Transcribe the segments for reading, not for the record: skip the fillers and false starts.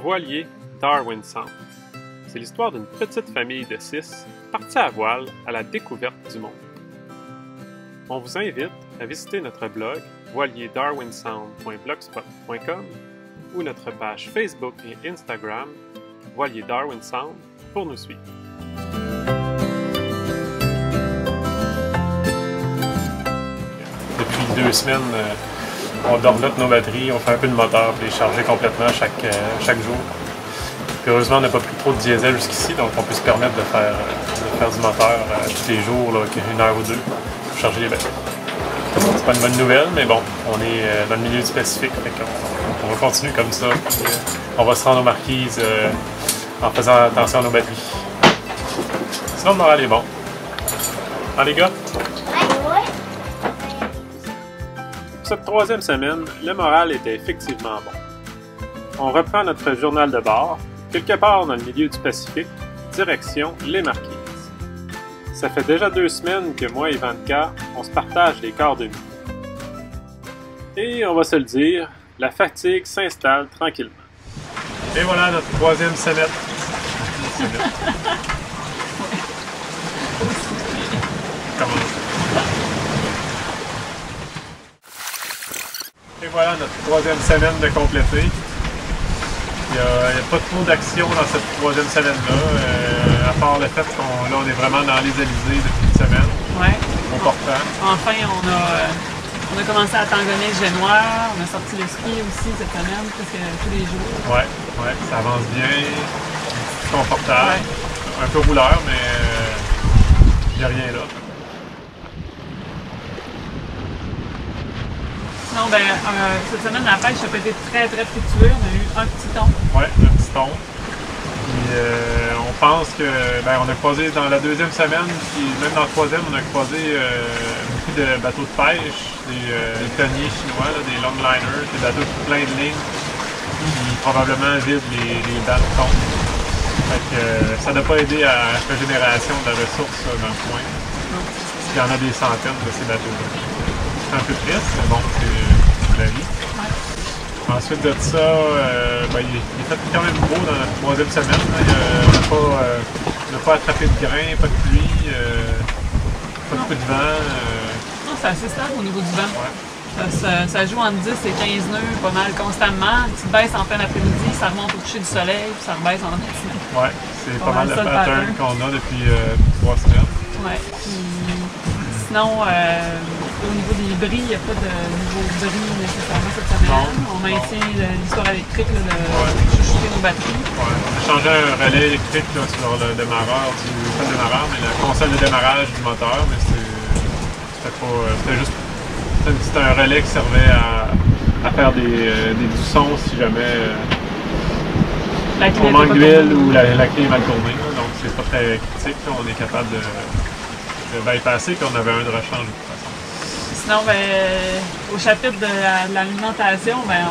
Voilier Darwin Sound. C'est l'histoire d'une petite famille de 6 partis à voile à la découverte du monde. On vous invite à visiter notre blog voilierdarwinsound.blogspot.com ou notre page Facebook et Instagram Voilier Darwin Sound pour nous suivre. Depuis 2 semaines, on dorlote nos batteries, on fait un peu de moteur pour les charger complètement chaque jour. Puis heureusement, on n'a pas pris trop de diesel jusqu'ici, donc on peut se permettre de faire du moteur tous les jours, là, 1 heure ou 2, pour charger les batteries. C'est pas une bonne nouvelle, mais bon, on est dans le milieu du Pacifique, fait on va continuer comme ça. Puis, on va se rendre aux marquises en faisant attention à nos batteries. Sinon, le moral est bon. Hein, les gars? Pour cette 3e semaine, le moral était effectivement bon. On reprend notre journal de bord, quelque part dans le milieu du Pacifique, direction les Marquises. Ça fait déjà 2 semaines que moi et Vanka, on se partage les quarts de nuit. Et on va se le dire, la fatigue s'installe tranquillement. Et voilà notre 3e semaine. Et voilà notre 3e semaine de compléter. Il n'y a pas trop d'action dans cette 3e semaine-là, à part le fait qu'on on est vraiment dans les Alizés depuis une semaine. Ouais. Au portant. Enfin, on a commencé à tangonner le Génois, on a sorti le ski aussi cette semaine, presque tous les jours. Ouais, ça avance bien, c'est confortable, un peu rouleur, mais il n'y a rien là. Non, ben, cette semaine, la pêche a pas été très fructueuse. On a eu un petit ton. Ouais, un petit ton. Puis on pense que, ben, on a croisé dans la 2e semaine, puis même dans la 3e, on a croisé beaucoup de bateaux de pêche, des tonniers chinois, là, des longliners, des bateaux pleins de lignes, qui probablement vident les dalles de thon. Fait que ça n'a pas aidé à la régénération de la ressource dans le coin. Il y en a des centaines de ces bateaux-là. C'est un peu triste, mais bon, c'est la vie. Ouais. Ensuite de ça, ben, il est fait quand même beau dans la 3e semaine. On n'a pas attrapé de grains, pas de pluie, pas de coup de vent. Non, c'est assez stable au niveau du vent. Ouais. Ça joue entre 10 et 15 nœuds pas mal constamment. Une petite baisse en plein après-midi, ça remonte au coucher du soleil, puis ça rebaisse en matinée. Ouais, c'est pas mal le pattern qu'on a depuis 3 semaines. Ouais. Sinon, au niveau des bris, il n'y a pas de nouveau bris nécessairement cette semaine. On maintient l'histoire électrique de chouchouter nos batteries. Ouais, on a changé un relais électrique là, sur le démarreur, pas le démarreur, mais la console de démarrage du moteur, mais c'était juste un relais qui servait à faire des sons si jamais on manque d'huile ou la clé est mal tournée. Donc c'est pas très critique, là, on est capable de bypasser, puis on avait un de rechange de toute façon. Sinon, ben, au chapitre de l'alimentation, ben,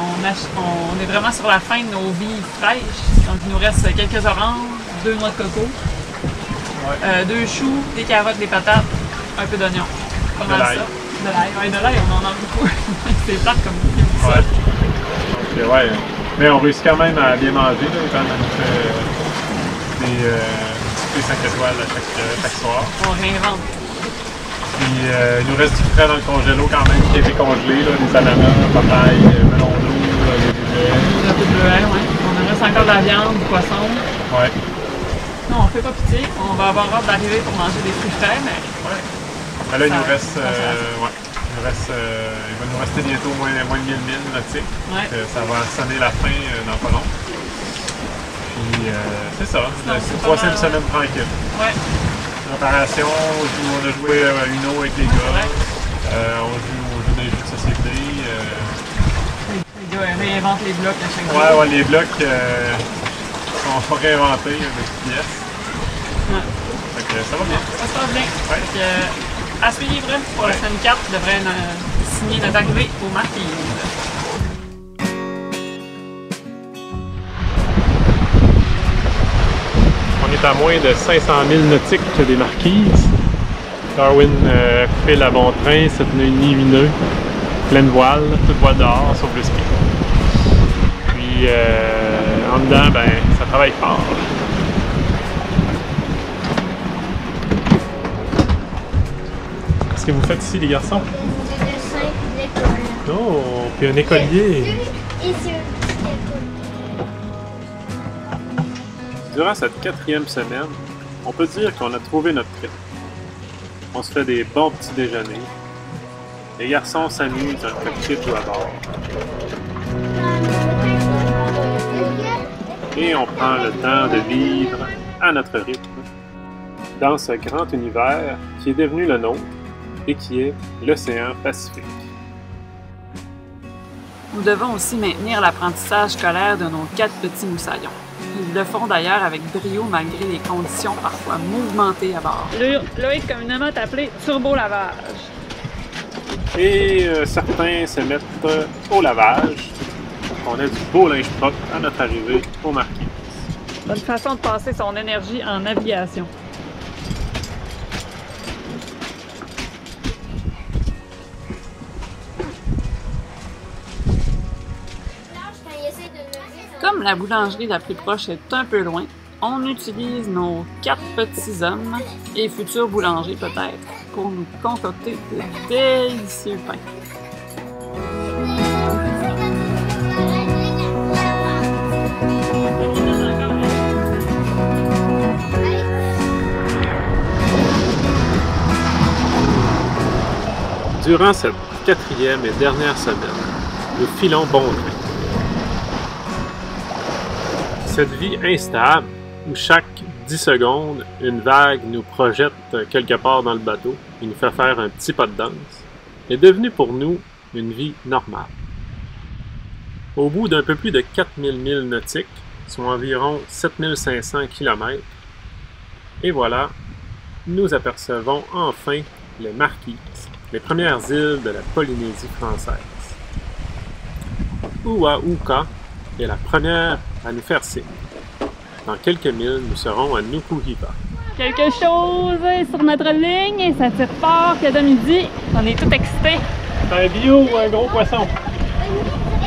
on est vraiment sur la fin de nos vies fraîches. Donc il nous reste quelques oranges, 2 noix de coco, 2 choux, des carottes, des patates, un peu d'oignon. Pas mal ça. De l'ail. Ouais, de l'ail, on en a beaucoup. C'est plate comme ça. Ouais. Donc, ouais. Mais on réussit quand même à bien manger, là, quand on fait des 5 étoiles à chaque soir. On réinvente. Puis il nous reste du frais dans le congélo quand même, qui a été congelé, là, des ananas, papaye, melon d'eau, des bleuets. Un peu de bleuets, oui. On reste encore de la viande, du poisson. Ouais. Non, on fait pas pitié. On va avoir hâte d'arriver pour manger des fruits frais, mais... Ouais. Ben là, il va nous rester bientôt moins de 1000 milles nautiques. Ouais. Ça va sonner la fin dans pas long. Puis c'est ça, c'est une 3e semaine tranquille. Ouais. Préparation, on a joué à Uno avec les gars. On joue des jeux de société. Les gars réinventent les blocs à chaque jour. Ouais, les blocs sont réinventés avec des pièces. Ouais. Fait que ça va bien. Ça se passe bien. Ouais. Fait que, à suivre pour la semaine 4, on devrait signer notre arrivée aux Marquises. On est à moins de 500 000 nautiques des Marquises. Darwin file à bon train, 7 nœuds et demi, 8 nœuds, pleine voile, toute voile dehors, sauf le ski. Puis En dedans, ben, ça travaille fort. Qu'est-ce que vous faites ici, les garçons? Des dessins et de l'école. Oh, puis un écolier! Et c'est Durant cette 4e semaine, on peut dire qu'on a trouvé notre rythme. On se fait des bons petits déjeuners. Les garçons s'amusent dans le cockpit ou à bord. Et on prend le temps de vivre à notre rythme dans ce grand univers qui est devenu le nôtre et qui est l'océan Pacifique. Nous devons aussi maintenir l'apprentissage scolaire de nos 4 petits moussaillons. Ils le font d'ailleurs avec brio malgré les conditions parfois mouvementées à bord. Loïc, communément appelé turbo-lavage. Et certains se mettent au lavage. On a du beau linge propre à notre arrivée au Marquis. Bonne façon de passer son énergie en navigation. Comme la boulangerie la plus proche est un peu loin, on utilise nos 4 petits hommes et futurs boulangers peut-être pour nous concocter de délicieux pains. Durant cette 4e et dernière semaine, nous filons bon train. Cette vie instable, où chaque 10 secondes, une vague nous projette quelque part dans le bateau et nous fait faire un petit pas de danse, est devenue pour nous une vie normale. Au bout d'un peu plus de 4000 milles nautiques, soit environ 7500 km, et voilà, nous apercevons enfin les Marquises, les premières îles de la Polynésie française. Ua-Huka est la première à nous faire signe. Dans quelques milles, nous serons à Nuku-Hiva. Quelque chose sur notre ligne et ça tire fort que de midi. On est tout excités. C'est un bio ou un gros poisson?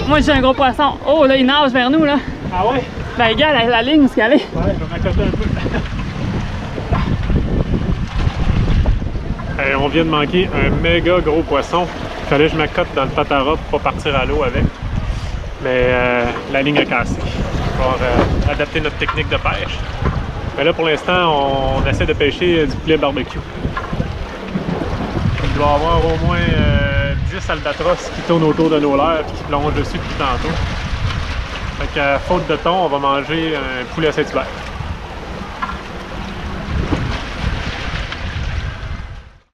Moi j'ai un gros poisson. Oh là, il nage vers nous là. Ah ouais? Ben gars, la ligne où est-ce qu'elle est? Ouais, je vais m'accoter un peu. On vient de manquer un méga gros poisson. Il fallait que je m'accote dans le patara pour pas partir à l'eau avec. Mais la ligne a cassé. On va adapter notre technique de pêche. Mais là, pour l'instant, on essaie de pêcher du poulet barbecue. Il doit y avoir au moins 10 albatros qui tournent autour de nos lèvres et qui plongent dessus depuis tantôt. Fait que, faute de thon, on va manger un poulet Saint-Hubert.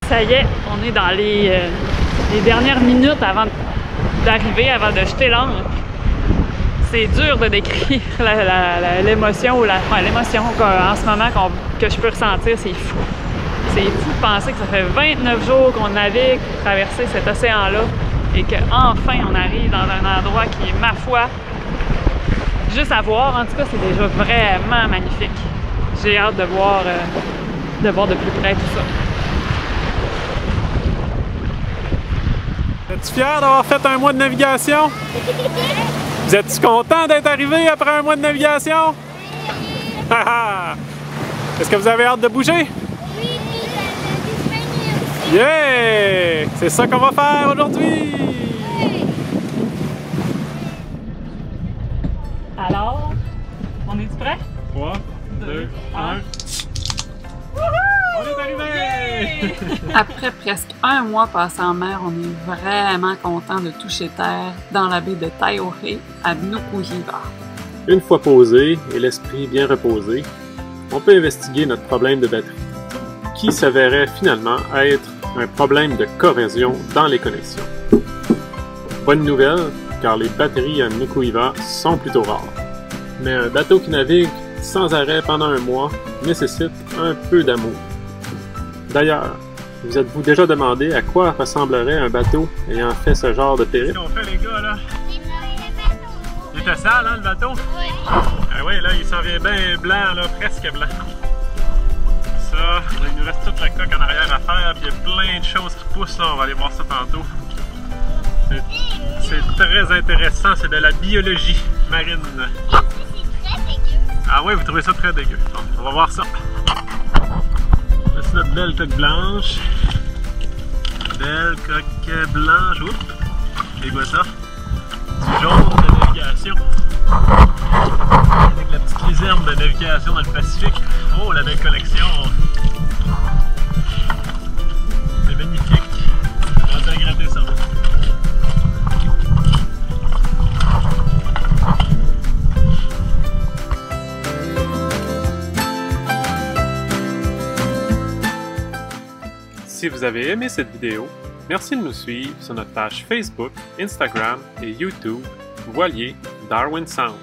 Ça y est, on est dans les dernières minutes avant d'arriver, avant de jeter l'ancre. C'est dur de décrire l'émotion ou l'émotion en ce moment que je peux ressentir, c'est fou. C'est fou de penser que ça fait 29 jours qu'on navigue pour traverser cet océan-là et qu'enfin on arrive dans un endroit qui est, ma foi, juste à voir, en tout cas, c'est déjà vraiment magnifique. J'ai hâte de voir de plus près tout ça. Es-tu fier d'avoir fait un mois de navigation? Vous êtes-tu content d'être arrivé après un mois de navigation? Est-ce que vous avez hâte de bouger? Oui, Yeah! C'est ça qu'on va faire aujourd'hui! Alors, on est-tu prêt? 3, 2, 1... On est arrivé! Après presque un mois passé en mer, on est vraiment content de toucher terre dans la baie de Taiohae à Nuku-Hiva. Une fois posé et l'esprit bien reposé, on peut investiguer notre problème de batterie, qui s'avérait finalement être un problème de corrosion dans les connexions. Bonne nouvelle, car les batteries à Nuku-Hiva sont plutôt rares. Mais un bateau qui navigue sans arrêt pendant un mois nécessite un peu d'amour. D'ailleurs, vous êtes-vous déjà demandé à quoi ressemblerait un bateau ayant fait ce genre de périple? Qu'est-ce qu'on fait les gars là? Il était sale hein le bateau? Oui. Ah oui là il s'en vient bien blanc là, presque blanc. Ça, il nous reste toute la coque en arrière à faire, puis il y a plein de choses qui poussent là, on va aller voir ça tantôt. C'est très intéressant, c'est de la biologie marine. C'est très Ah ouais, vous trouvez ça très dégueu. Bon, on va voir ça. C'est notre belle coque blanche. Belle coque blanche. Oups! C'est quoi ça? Du jaune de navigation. Avec la petite luzerne de navigation dans le Pacifique. Oh, la belle collection! C'est magnifique. On va gratter ça. Si vous avez aimé cette vidéo, merci de nous suivre sur notre page Facebook, Instagram et YouTube Voilier Darwin Sound.